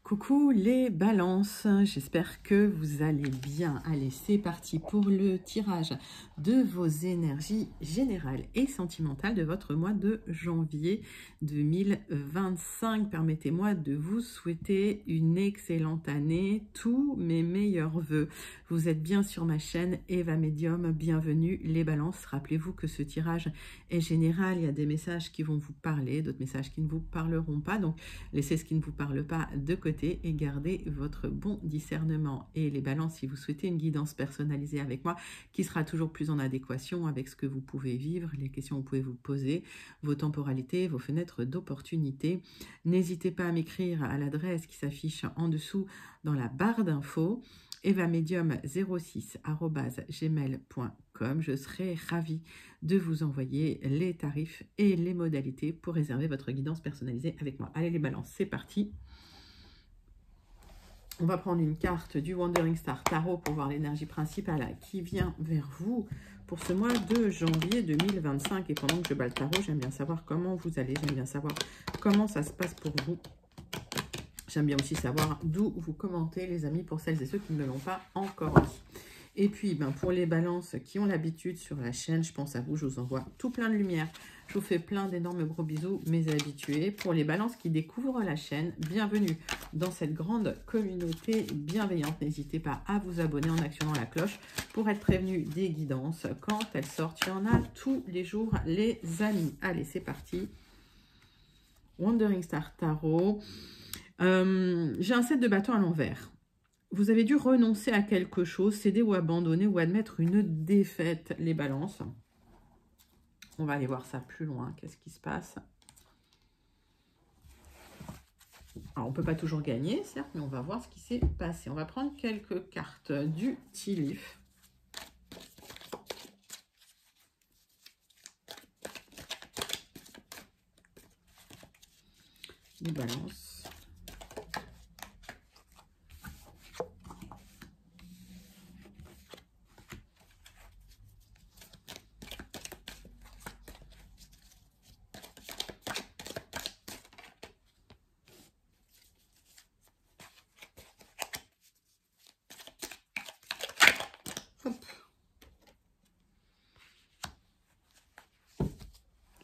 Coucou les balances, j'espère que vous allez bien. Allez, c'est parti pour le tirage de vos énergies générales et sentimentales de votre mois de janvier 2025. Permettez-moi de vous souhaiter une excellente année, tous mes meilleurs vœux. Vous êtes bien sur ma chaîne Eva Medium, bienvenue les balances. Rappelez-vous que ce tirage est général, il y a des messages qui vont vous parler, d'autres messages qui ne vous parleront pas, donc laissez ce qui ne vous parle pas de côté et gardez votre bon discernement. Et les balances, si vous souhaitez une guidance personnalisée avec moi, qui sera toujours plus en adéquation avec ce que vous pouvez vivre, les questions que vous pouvez vous poser, vos temporalités, vos fenêtres d'opportunité, n'hésitez pas à m'écrire à l'adresse qui s'affiche en dessous dans la barre d'infos, evamedium06@gmail.com. Je serai ravie de vous envoyer les tarifs et les modalités pour réserver votre guidance personnalisée avec moi. Allez les balances, c'est parti. On va prendre une carte du Wandering Star Tarot pour voir l'énergie principale qui vient vers vous pour ce mois de janvier 2025. Et pendant que je bats le tarot, j'aime bien savoir comment vous allez, j'aime bien savoir comment ça se passe pour vous. J'aime bien aussi savoir d'où vous commentez, les amis, pour celles et ceux qui ne l'ont pas encore dit. Et puis, pour les balances qui ont l'habitude sur la chaîne, je pense à vous, je vous envoie tout plein de lumière. Je vous fais plein d'énormes gros bisous, mes habitués. Pour les balances qui découvrent la chaîne, bienvenue dans cette grande communauté bienveillante. N'hésitez pas à vous abonner en actionnant la cloche pour être prévenu des guidances quand elles sortent. Il y en a tous les jours, les amis. Allez, c'est parti. Wandering Star Tarot. J'ai un set de bâtons à l'envers. Vous avez dû renoncer à quelque chose, céder ou abandonner ou admettre une défaite, les balances. On va aller voir ça plus loin. Qu'est-ce qui se passe? Alors, on ne peut pas toujours gagner, certes, mais on va voir ce qui s'est passé. On va prendre quelques cartes du Tea Leaf. Les balances.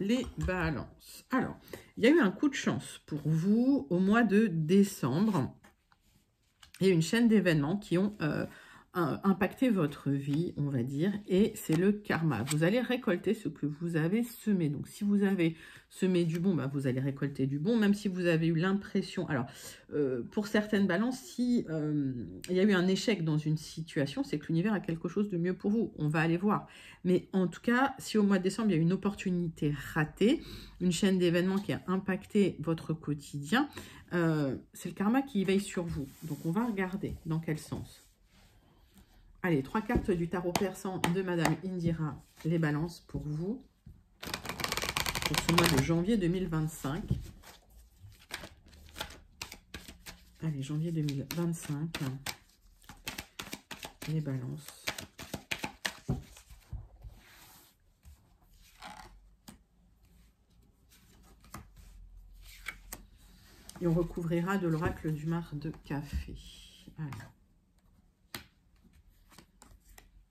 Les balances. Alors, il y a eu un coup de chance pour vous au mois de décembre. Il y a une chaîne d'événements qui ont impacté votre vie, on va dire, et c'est le karma. Vous allez récolter ce que vous avez semé. Donc, si vous avez semé du bon, vous allez récolter du bon, même si vous avez eu l'impression... Alors, pour certaines balances, si il y a eu un échec dans une situation, c'est que l'univers a quelque chose de mieux pour vous. On va aller voir. Mais en tout cas, si au mois de décembre, il y a une opportunité ratée, une chaîne d'événements qui a impacté votre quotidien, c'est le karma qui veille sur vous. Donc, on va regarder dans quel sens. Allez, 3 cartes du tarot persan de Madame Indira, les balances pour vous, pour ce mois de janvier 2025. Allez, janvier 2025, les balances. Et on recouvrira de l'oracle du mar de café. Allez.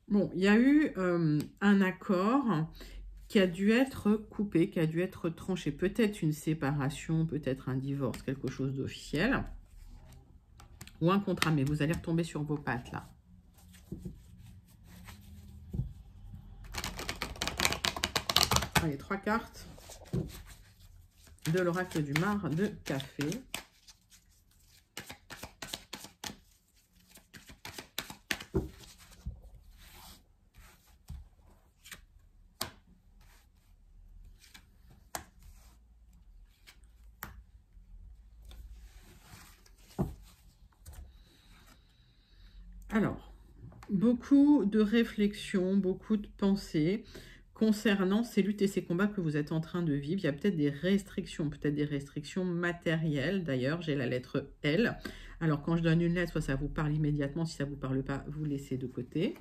Bon, il y a eu un accord qui a dû être coupé, qui a dû être tranché. Peut-être une séparation, peut-être un divorce, quelque chose d'officiel. Ou un contrat, mais vous allez retomber sur vos pattes, là. Allez, 3 cartes de l'oracle du mar de café. Alors, beaucoup de réflexions, beaucoup de pensées concernant ces luttes et ces combats que vous êtes en train de vivre. Il y a peut-être des restrictions matérielles. D'ailleurs, j'ai la lettre L. Alors, quand je donne une lettre, soit ça vous parle immédiatement, si ça ne vous parle pas, vous laissez de côté.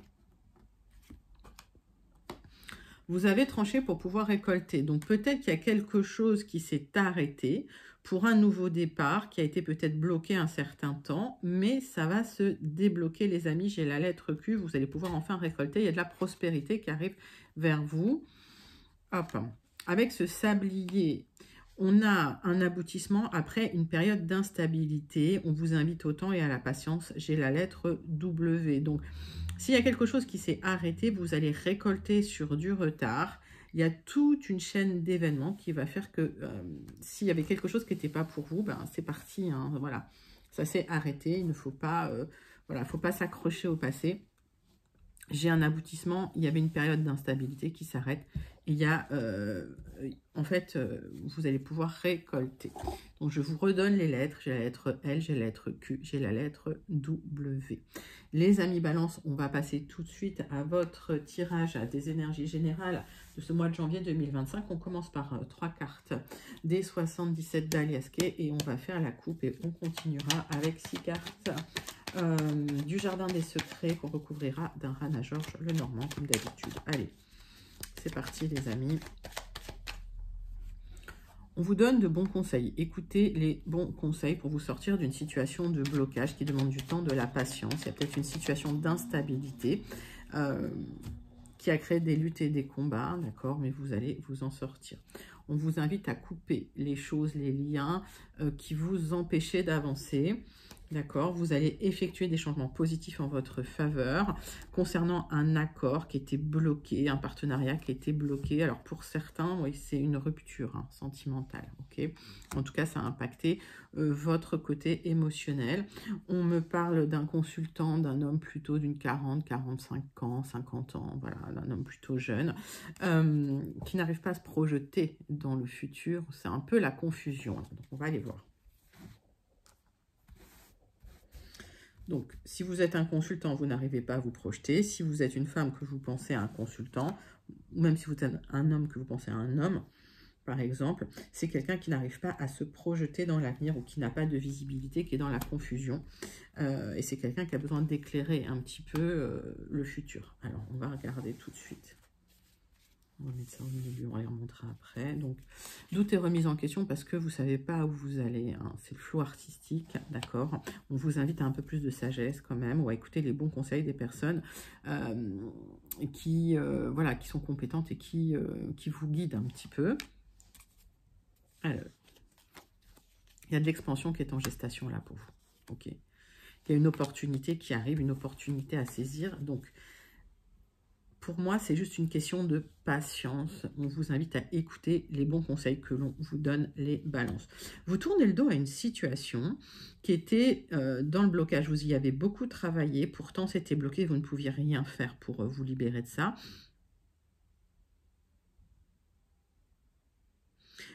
Vous avez tranché pour pouvoir récolter. Donc, peut-être qu'il y a quelque chose qui s'est arrêté pour un nouveau départ qui a été peut-être bloqué un certain temps, mais ça va se débloquer, les amis. J'ai la lettre Q, vous allez pouvoir enfin récolter. Il y a de la prospérité qui arrive vers vous. Hop, avec ce sablier, on a un aboutissement après une période d'instabilité. On vous invite au temps et à la patience. J'ai la lettre W. Donc, s'il y a quelque chose qui s'est arrêté, vous allez récolter sur du retard. Il y a toute une chaîne d'événements qui va faire que s'il y avait quelque chose qui n'était pas pour vous, ben, c'est parti. Hein, voilà, ça s'est arrêté. Il ne faut pas, voilà, faut pas s'accrocher au passé. J'ai un aboutissement. Il y avait une période d'instabilité qui s'arrête. Il y a, en fait, vous allez pouvoir récolter. Donc, je vous redonne les lettres. J'ai la lettre L, j'ai la lettre Q, j'ai la lettre W. Les amis Balance, on va passer tout de suite à votre tirage des énergies générales de ce mois de janvier 2025. On commence par 3 cartes des 77 d'Aliasquet et on va faire la coupe et on continuera avec 6 cartes du Jardin des Secrets qu'on recouvrira d'un Rana Georges Lenormand comme d'habitude. Allez, c'est parti les amis. On vous donne de bons conseils. Écoutez les bons conseils pour vous sortir d'une situation de blocage qui demande du temps, de la patience. Il y a peut-être une situation d'instabilité qui a créé des luttes et des combats, d'accord, mais vous allez vous en sortir. On vous invite à couper les choses, les liens qui vous empêchaient d'avancer. D'accord, vous allez effectuer des changements positifs en votre faveur concernant un accord qui était bloqué, un partenariat qui était bloqué. Alors pour certains, oui, c'est une rupture sentimentale, ok. En tout cas, ça a impacté votre côté émotionnel. On me parle d'un consultant, d'un homme plutôt d'une 40, 45 ans, 50 ans, voilà, d'un homme plutôt jeune, qui n'arrive pas à se projeter dans le futur. C'est un peu la confusion. Donc on va aller voir. Donc, si vous êtes un consultant, vous n'arrivez pas à vous projeter. Si vous êtes une femme que vous pensez à un consultant, ou même si vous êtes un homme que vous pensez à un homme, par exemple, c'est quelqu'un qui n'arrive pas à se projeter dans l'avenir ou qui n'a pas de visibilité, qui est dans la confusion. Et c'est quelqu'un qui a besoin d'éclairer un petit peu le futur. Alors, on va regarder tout de suite. On va mettre ça au milieu, on les remontera après. Donc, doute et remise en question parce que vous ne savez pas où vous allez. Hein. C'est le flou artistique, d'accord. On vous invite à un peu plus de sagesse quand même, ou à écouter les bons conseils des personnes voilà, qui sont compétentes et qui vous guident un petit peu. Alors, il y a de l'expansion qui est en gestation là pour vous. Ok. Il y a une opportunité qui arrive, une opportunité à saisir. Donc, pour moi, c'est juste une question de patience. On vous invite à écouter les bons conseils que l'on vous donne, les balances. Vous tournez le dos à une situation qui était dans le blocage. Vous y avez beaucoup travaillé. Pourtant, c'était bloqué. Vous ne pouviez rien faire pour vous libérer de ça.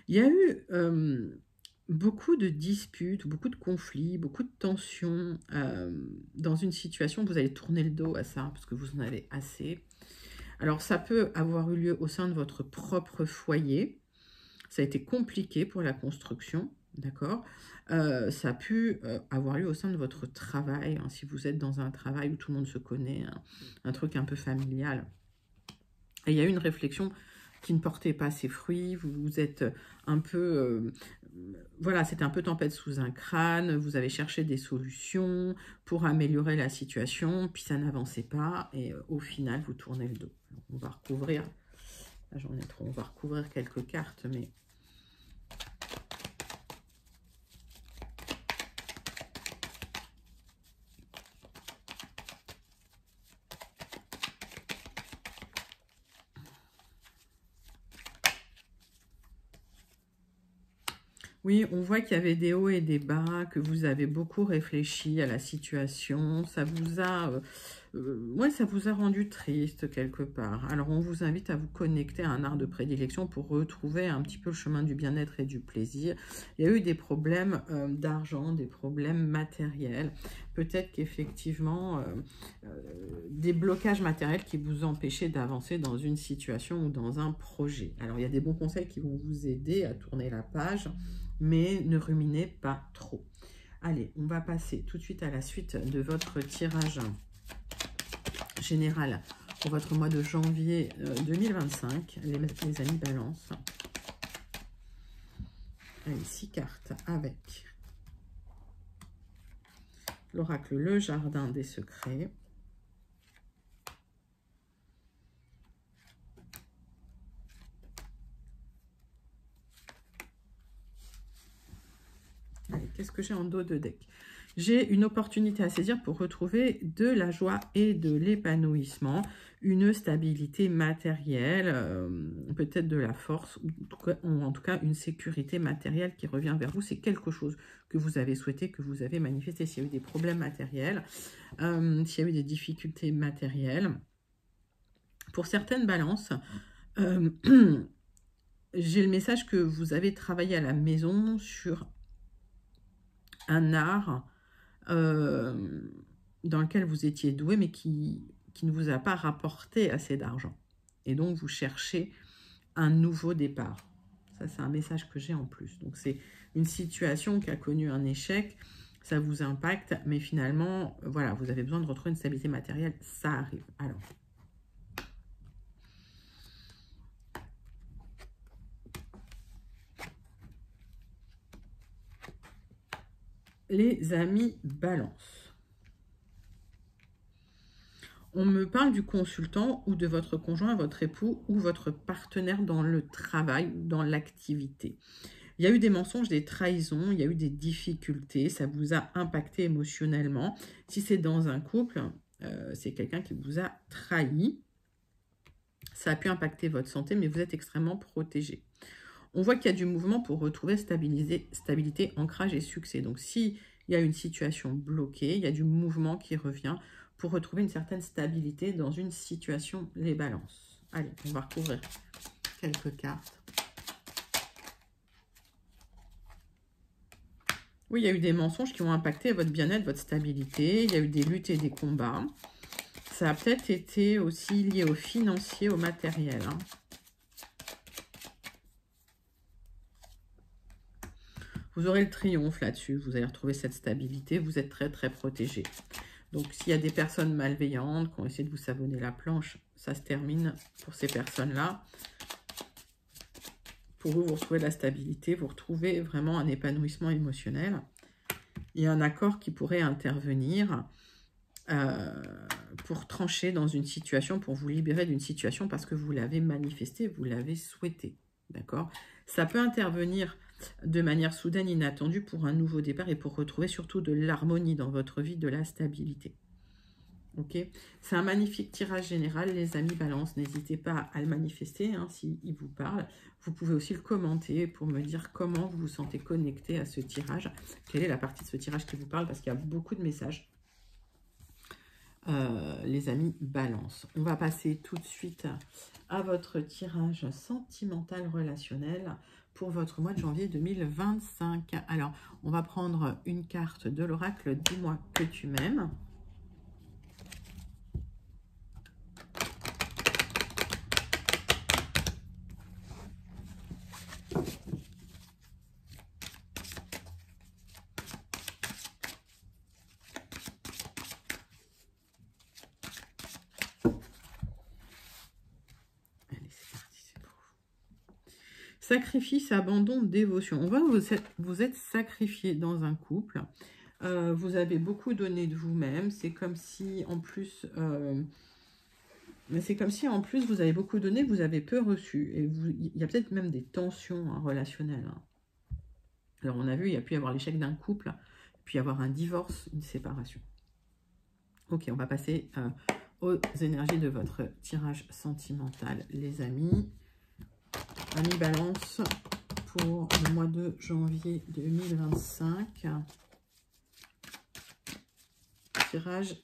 Il y a eu beaucoup de disputes, beaucoup de conflits, beaucoup de tensions dans une situation. Vous allez tourner le dos à ça parce que vous en avez assez. Alors, ça peut avoir eu lieu au sein de votre propre foyer. Ça a été compliqué pour la construction, d'accord. Ça a pu avoir lieu au sein de votre travail, hein, si vous êtes dans un travail où tout le monde se connaît, hein, un truc un peu familial. Et il y a eu une réflexion qui ne portait pas ses fruits. Vous êtes un peu... voilà, c'était un peu tempête sous un crâne. Vous avez cherché des solutions pour améliorer la situation, puis ça n'avançait pas. Et au final, vous tournez le dos. Donc, on va recouvrir... Là, j'en ai trop. On va recouvrir quelques cartes, mais... Oui, on voit qu'il y avait des hauts et des bas, que vous avez beaucoup réfléchi à la situation. Ça vous a, ouais, ça vous a rendu triste quelque part. Alors, on vous invite à vous connecter à un art de prédilection pour retrouver un petit peu le chemin du bien-être et du plaisir. Il y a eu des problèmes d'argent, des problèmes matériels. Peut-être qu'effectivement, des blocages matériels qui vous empêchaient d'avancer dans une situation ou dans un projet. Alors, il y a des bons conseils qui vont vous aider à tourner la page, mais ne ruminez pas trop. Allez, on va passer tout de suite à la suite de votre tirage général pour votre mois de janvier 2025, les amis Balance. Allez, 6 cartes avec l'oracle Le Jardin des Secrets. Allez, qu'est-ce que j'ai en dos de deck? J'ai une opportunité à saisir pour retrouver de la joie et de l'épanouissement, une stabilité matérielle, peut-être de la force, ou en tout cas une sécurité matérielle qui revient vers vous. C'est quelque chose que vous avez souhaité, que vous avez manifesté. S'il y a eu des problèmes matériels, s'il y a eu des difficultés matérielles. Pour certaines balances, j'ai le message que vous avez travaillé à la maison sur un art dans lequel vous étiez doué, mais qui ne vous a pas rapporté assez d'argent. Et donc, vous cherchez un nouveau départ. Ça, c'est un message que j'ai en plus. Donc, c'est une situation qui a connu un échec, ça vous impacte, mais finalement, voilà, vous avez besoin de retrouver une stabilité matérielle, ça arrive. Alors, les amis balance. On me parle du consultant ou de votre conjoint, votre époux ou votre partenaire dans le travail ou dans l'activité. Il y a eu des mensonges, des trahisons, il y a eu des difficultés, ça vous a impacté émotionnellement. Si c'est dans un couple, c'est quelqu'un qui vous a trahi. Ça a pu impacter votre santé, mais vous êtes extrêmement protégé. On voit qu'il y a du mouvement pour retrouver stabilité, ancrage et succès. Donc, s'il y a une situation bloquée, il y a du mouvement qui revient pour retrouver une certaine stabilité dans une situation, les balances. Allez, on va recouvrir quelques cartes. Oui, il y a eu des mensonges qui ont impacté votre bien-être, votre stabilité. Il y a eu des luttes et des combats. Ça a peut-être été aussi lié au financier, au matériel. Hein. Vous aurez le triomphe là-dessus. Vous allez retrouver cette stabilité. Vous êtes très, très protégé. Donc, s'il y a des personnes malveillantes qui ont essayé de vous savonner la planche, ça se termine pour ces personnes-là. Pour vous, vous retrouvez la stabilité, vous retrouvez vraiment un épanouissement émotionnel. Il y a un accord qui pourrait intervenir pour trancher dans une situation, pour vous libérer d'une situation parce que vous l'avez manifesté, vous l'avez souhaité. D'accord? Ça peut intervenir de manière soudaine, inattendue pour un nouveau départ et pour retrouver surtout de l'harmonie dans votre vie, de la stabilité. Ok, c'est un magnifique tirage général, les amis balance. N'hésitez pas à le manifester hein, s'il vous parle. Vous pouvez aussi le commenter pour me dire comment vous vous sentez connecté à ce tirage. Quelle est la partie de ce tirage qui vous parle parce qu'il y a beaucoup de messages. Les amis balance. On va passer tout de suite à votre tirage sentimental relationnel pour votre mois de janvier 2025. Alors, on va prendre une carte de l'oracle « Dis-moi que tu m'aimes ». Sacrifice, abandon, dévotion. On voit que vous êtes sacrifié dans un couple. Vous avez beaucoup donné de vous-même. C'est comme si en plus... vous avez beaucoup donné, vous avez peu reçu. Et il y a peut-être même des tensions hein, relationnelles. Hein. Alors on a vu, il y a pu y avoir l'échec d'un couple, puis y avoir un divorce, une séparation. Ok, on va passer aux énergies de votre tirage sentimental, les amis. Amis balance pour le mois de janvier 2025. Tirage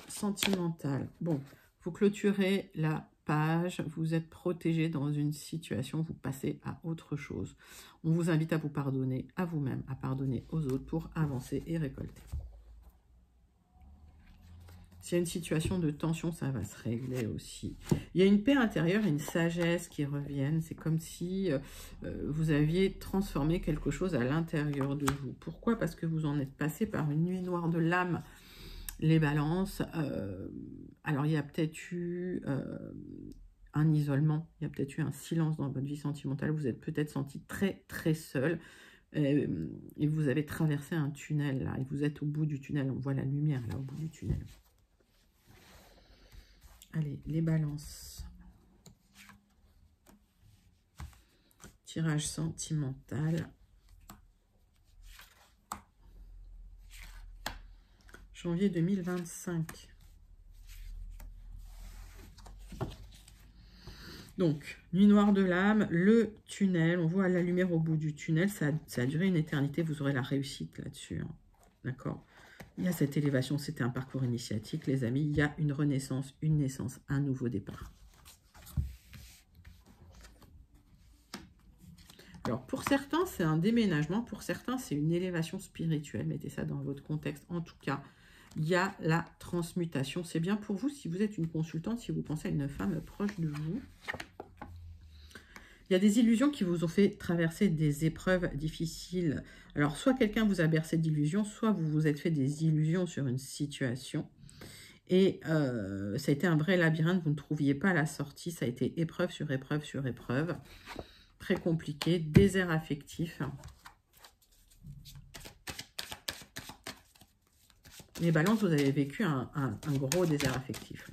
sentimental. Bon, vous clôturez la page, vous êtes protégé dans une situation, vous passez à autre chose. On vous invite à vous pardonner à vous-même, à pardonner aux autres pour avancer et récolter. S'il y a une situation de tension, ça va se régler aussi. Il y a une paix intérieure et une sagesse qui reviennent. C'est comme si vous aviez transformé quelque chose à l'intérieur de vous. Pourquoi? Parce que vous en êtes passé par une nuit noire de l'âme, les balances. Alors, il y a peut-être eu un isolement. Il y a peut-être eu un silence dans votre vie sentimentale. Vous êtes peut-être senti très, très seul. Et vous avez traversé un tunnel, là, et vous êtes au bout du tunnel. On voit la lumière, là, au bout du tunnel. Allez, les balances. Tirage sentimental. Janvier 2025. Donc, nuit noire de l'âme, le tunnel, on voit la lumière au bout du tunnel, ça a duré une éternité, vous aurez la réussite là-dessus, hein. D'accord? Il y a cette élévation, c'était un parcours initiatique, les amis, il y a une renaissance, une naissance, un nouveau départ. Alors, pour certains, c'est un déménagement, pour certains, c'est une élévation spirituelle, mettez ça dans votre contexte, en tout cas, il y a la transmutation. C'est bien pour vous si vous êtes une consultante, si vous pensez à une femme proche de vous. Il y a des illusions qui vous ont fait traverser des épreuves difficiles. Alors, soit quelqu'un vous a bercé d'illusions, soit vous vous êtes fait des illusions sur une situation. Et ça a été un vrai labyrinthe, vous ne trouviez pas la sortie. Ça a été épreuve sur épreuve sur épreuve. Très compliqué, désert affectif. Les balances, vous avez vécu un gros désert affectif.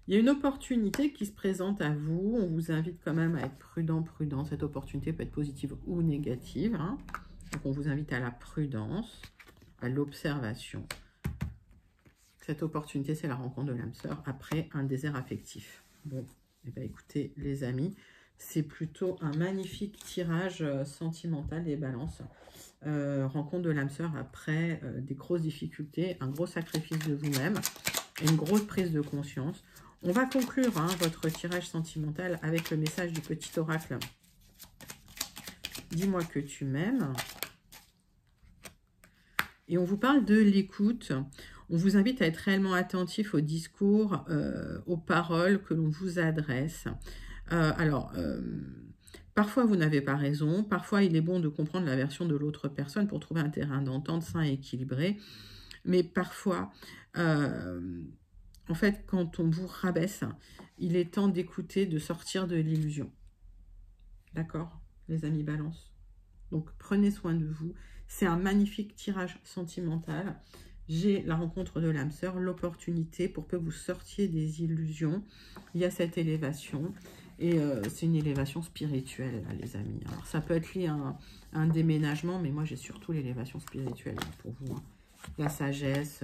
Il y a une opportunité qui se présente à vous. On vous invite quand même à être prudent, prudent. Cette opportunité peut être positive ou négative, hein. Donc, on vous invite à la prudence, à l'observation. Cette opportunité, c'est la rencontre de l'âme sœur après un désert affectif. Bon, eh bien, écoutez, les amis, c'est plutôt un magnifique tirage sentimental des balances. Rencontre de l'âme sœur après des grosses difficultés, un gros sacrifice de vous-même, une grosse prise de conscience. On va conclure hein, votre tirage sentimental avec le message du petit oracle. Dis-moi que tu m'aimes. Et on vous parle de l'écoute. On vous invite à être réellement attentif au discours, aux paroles que l'on vous adresse. Parfois vous n'avez pas raison, parfois il est bon de comprendre la version de l'autre personne pour trouver un terrain d'entente sain et équilibré. Mais parfois, en fait, quand on vous rabaisse, il est temps d'écouter, de sortir de l'illusion. D'accord, les amis balance. Donc prenez soin de vous. C'est un magnifique tirage sentimental. J'ai la rencontre de l'âme sœur, l'opportunité pour que vous sortiez des illusions. Il y a cette élévation et c'est une élévation spirituelle, là, les amis. Alors ça peut être lié à un déménagement, mais moi j'ai surtout l'élévation spirituelle là, pour vous, hein. La sagesse,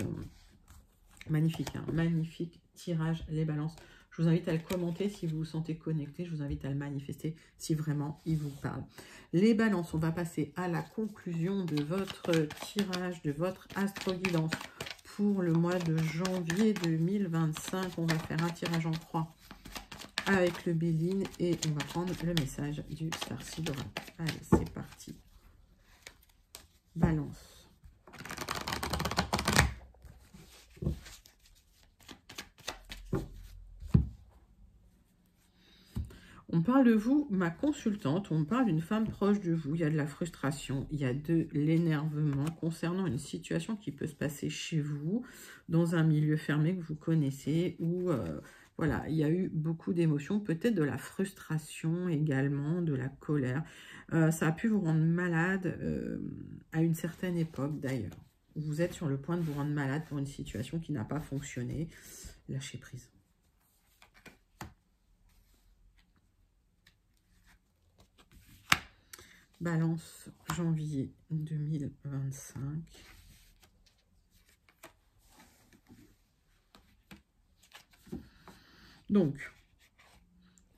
magnifique, hein, magnifique tirage, les balances. Je vous invite à le commenter si vous vous sentez connecté. Je vous invite à le manifester si vraiment il vous parle. Les balances, on va passer à la conclusion de votre tirage, de votre astro-guidance pour le mois de janvier 2025. On va faire un tirage en croix avec le Béline et on va prendre le message du Starseed Oracle. Allez, c'est parti. Balance. On parle de vous, ma consultante, on parle d'une femme proche de vous, il y a de la frustration, il y a de l'énervement concernant une situation qui peut se passer chez vous, dans un milieu fermé que vous connaissez, où voilà, il y a eu beaucoup d'émotions, peut-être de la frustration également, de la colère. Ça a pu vous rendre malade à une certaine époque d'ailleurs. Vous êtes sur le point de vous rendre malade pour une situation qui n'a pas fonctionné. Lâchez prise. Balance, janvier 2025. Donc,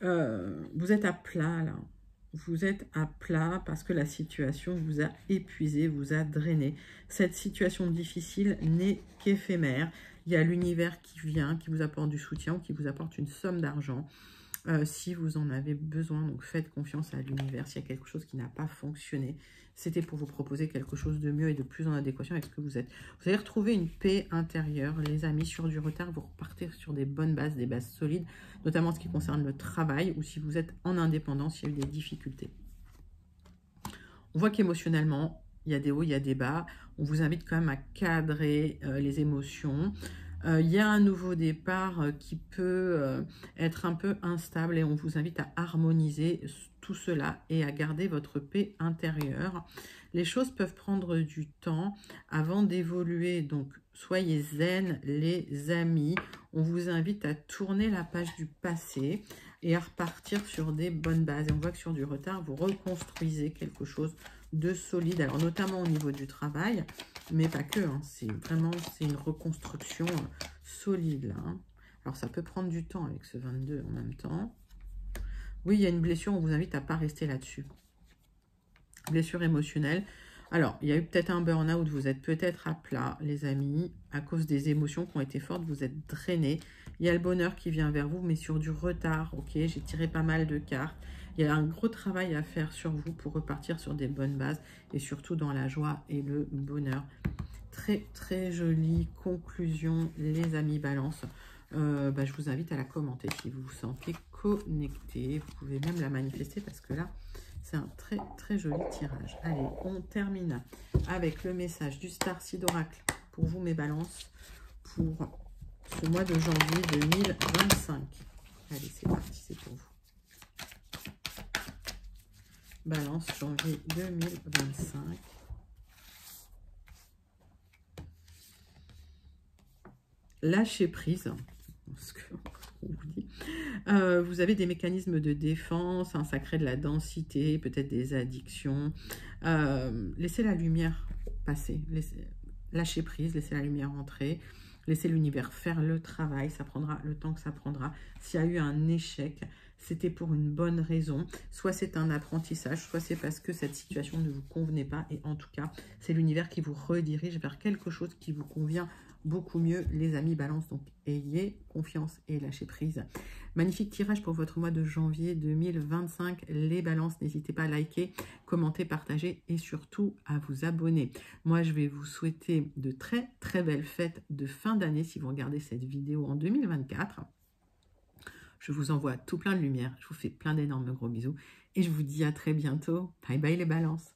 vous êtes à plat là. Vous êtes à plat parce que la situation vous a épuisé, vous a drainé. Cette situation difficile n'est qu'éphémère. Il y a l'univers qui vient, qui vous apporte du soutien, qui vous apporte une somme d'argent. Si vous en avez besoin, donc faites confiance à l'univers. S'il y a quelque chose qui n'a pas fonctionné, c'était pour vous proposer quelque chose de mieux et de plus en adéquation avec ce que vous êtes. Vous allez retrouver une paix intérieure, les amis. Sur du retard, vous repartez sur des bonnes bases, des bases solides, notamment en ce qui concerne le travail ou si vous êtes en indépendance, il y a eu des difficultés. On voit qu'émotionnellement, il y a des hauts, il y a des bas. On vous invite quand même à cadrer les émotions. Il y a un nouveau départ qui peut être un peu instable et on vous invite à harmoniser tout cela et à garder votre paix intérieure. Les choses peuvent prendre du temps avant d'évoluer, donc soyez zen les amis. On vous invite à tourner la page du passé et à repartir sur des bonnes bases. Et on voit que sur du retard, vous reconstruisez quelque chose de solide, alors notamment au niveau du travail, mais pas que, hein, c'est une reconstruction solide là. Hein. Alors ça peut prendre du temps avec ce 22 en même temps. Oui, il y a une blessure, on vous invite à ne pas rester là-dessus. Blessure émotionnelle. Alors, il y a eu peut-être un burn-out, vous êtes peut-être à plat, les amis, à cause des émotions qui ont été fortes, vous êtes drainé. Il y a le bonheur qui vient vers vous, mais sur du retard, ok, j'ai tiré pas mal de cartes. Il y a un gros travail à faire sur vous pour repartir sur des bonnes bases et surtout dans la joie et le bonheur. Très, très jolie conclusion, les amis Balance. Je vous invite à la commenter si vous vous sentez connecté. Vous pouvez même la manifester parce que là, c'est un très, très joli tirage. Allez, on termine avec le message du Star Seed Oracle pour vous, mes balances, pour ce mois de janvier 2025. Allez, c'est parti, c'est pour vous. Balance, janvier 2025. Lâchez prise. Ce qu'on vous dit. Vous avez des mécanismes de défense, un sacré de la densité, peut-être des addictions. Laissez la lumière passer. Lâchez prise, laissez la lumière entrer. Laissez l'univers faire le travail. Ça prendra le temps que ça prendra. S'il y a eu un échec, c'était pour une bonne raison. Soit c'est un apprentissage, soit c'est parce que cette situation ne vous convenait pas. Et en tout cas, c'est l'univers qui vous redirige vers quelque chose qui vous convient beaucoup mieux, les amis Balance. Donc, ayez confiance et lâchez prise. Magnifique tirage pour votre mois de janvier 2025. Les Balances, n'hésitez pas à liker, commenter, partager et surtout à vous abonner. Moi, je vais vous souhaiter de très, très belles fêtes de fin d'année si vous regardez cette vidéo en 2024. Je vous envoie tout plein de lumière. Je vous fais plein d'énormes gros bisous et je vous dis à très bientôt. Bye bye les Balances.